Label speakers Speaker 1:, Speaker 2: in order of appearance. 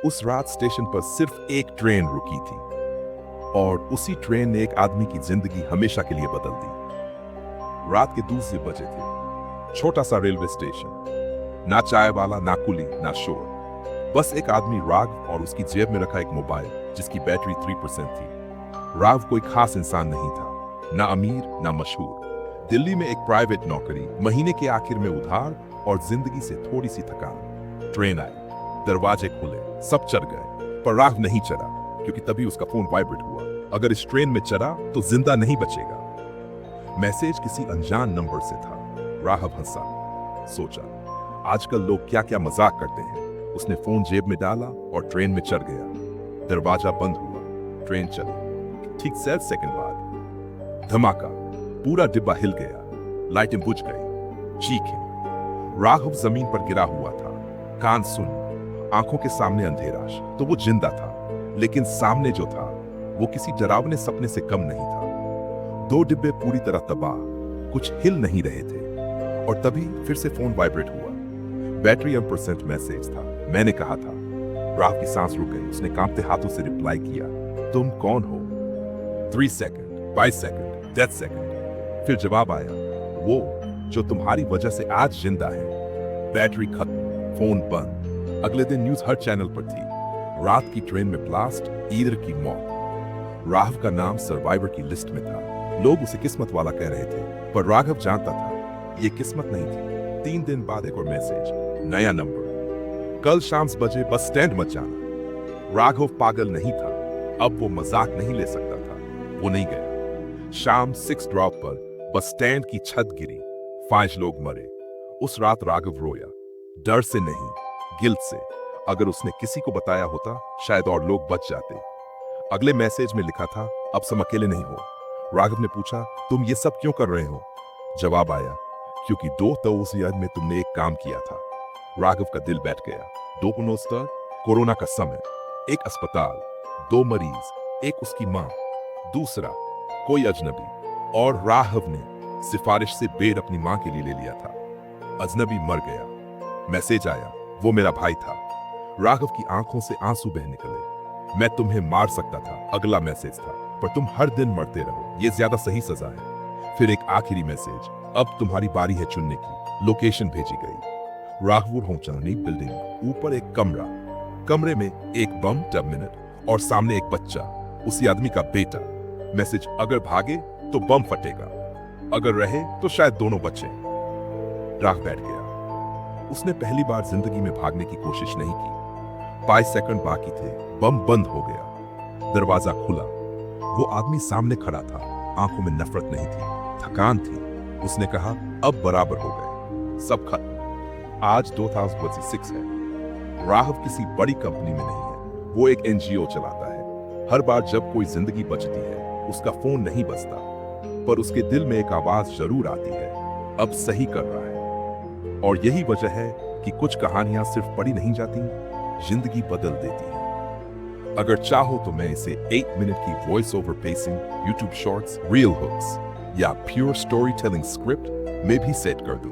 Speaker 1: उस रात स्टेशन पर सिर्फ एक ट्रेन रुकी थी और उसी ट्रेन ने एक आदमी की जिंदगी हमेशा के लिए बदल दी। रात के 2 बजे थे। छोटा सा रेलवे स्टेशन, ना चाय वाला, ना कुली, ना शोर, बस एक आदमी राघव और उसकी जेब में रखा एक मोबाइल जिसकी बैटरी 3% थी। राघव कोई खास इंसान नहीं था, ना अमीर ना मशहूर। दिल्ली में एक प्राइवेट नौकरी, महीने के आखिर में उधार और जिंदगी से थोड़ी सी थकान। ट्रेन आई, दरवाजे खुले, सब चढ़ गए, पर राघव नहीं चढ़ा क्योंकि तभी उसका फोन वाइब्रेट हुआ। अगर इस ट्रेन में चढ़ा तो जिंदा नहीं बचेगा। मैसेज किसी अनजान नंबर से था। राघव हंसा, सोचा आजकल लोग क्या क्या मजाक करते हैं। उसने फोन जेब में डाला और ट्रेन में चढ़ गया। दरवाजा बंद हुआ, ट्रेन चली। ठीक 7 सेकंड बाद धमाका, पूरा डिब्बा हिल गया, लाइटें बुझ गई, चीखें। राघव जमीन पर गिरा हुआ था, कान सुन, आंखों के सामने अंधेरा। तो वो जिंदा था, लेकिन सामने जो था वो किसी डरावने सपने से कम नहीं था। 2 डिब्बे पूरी तरह तबाह, कुछ हिल नहीं रहे थे। और तभी फिर से फोन वाइब्रेट हुआ। बैटरी 1% मैसेज था। मैंने कहा था। राघव की सांस रुक गई। उसने कांपते हाथों से रिप्लाई किया, तुम कौन हो? 3 सेकंड, 22 सेकंड, 10 सेकंड। फिर जवाब आया, वो जो तुम्हारी वजह से आज जिंदा है। बैटरी खत्म, फोन बंद। अगले दिन न्यूज हर चैनल पर थी। रात की ट्रेन में ब्लास्ट, ईदर की मौत। राघव का नाम सर्वाइवर की लिस्ट में था। लोग उसे किस्मत वाला कह रहे थे, पर राघव जानता था ये किस्मत नहीं थी। 3 दिन बाद एक और मैसेज, नया नंबर, कल शाम बजे बस स्टैंड मत जाना। राघव पागल नहीं था, अब वो मजाक नहीं ले सकता था। वो नहीं गया। शाम 6 ड्रॉप पर बस स्टैंड की छत गिरी, 5 लोग मरे। उस रात राघव रोया, डर से नहीं, गिल्ट से। अगर उसने किसी को बताया होता शायद और लोग बच जाते। अगले मैसेज में लिखा था, अब तुम अकेले नहीं हो। राघव ने पूछा, तुम ये सब क्यों कर रहे हो? जवाब आया, क्योंकि 2 तौसियत में तुमने एक काम किया था। राघव का दिल बैठ गया। 2 पुनोस्तर, कोरोना का समय, एक अस्पताल, 2 मरीज, एक उसकी मां, दूसरा कोई अजनबी। और राघव ने सिफारिश से बेड अपनी मां के लिए ले लिया था। अजनबी मर गया। मैसेज आया, वो मेरा भाई था। राघव की आंखों से आंसू बह निकले। मैं तुम्हें मार सकता था। अगला मैसेज था, पर तुम हर दिन मरते रहो, ये ज्यादा सही सजा है। फिर एक आखिरी मैसेज, अब तुम्हारी बारी है चुनने की। लोकेशन भेजी गई, राघव पहुंचानी बिल्डिंग, ऊपर एक कमरा, कमरे में एक बम टर्मिनेट और सामने एक बच्चा, उसी आदमी का बेटा। मैसेज, अगर भागे तो बम फटेगा, अगर रहे तो शायद दोनों बचे। राघव बैठ गया। उसने पहली बार जिंदगी में भागने की कोशिश नहीं की। 22 सेकंड बाकी थे, बम बंद हो गया, दरवाजा खुला। वो आदमी सामने खड़ा था, आंखों में नफरत नहीं थी, थकान थी। उसने कहा, अब बराबर हो गए, सब खत्म। आज 2026 है। राघव किसी बड़ी कंपनी में नहीं है, वो एक NGO चलाता है। हर बार जब कोई जिंदगी बचती है, उसका फोन नहीं बजता, पर उसके दिल में एक आवाज जरूर आती है, अब सही कर रहा है। और यही वजह है कि कुछ कहानियां सिर्फ पढ़ी नहीं जाती, जिंदगी बदल देती हैं। अगर चाहो तो मैं इसे 8 मिनट की voice over pacing, YouTube shorts, reel hooks या प्योर स्टोरी टेलिंग स्क्रिप्ट में भी सेट कर दूं।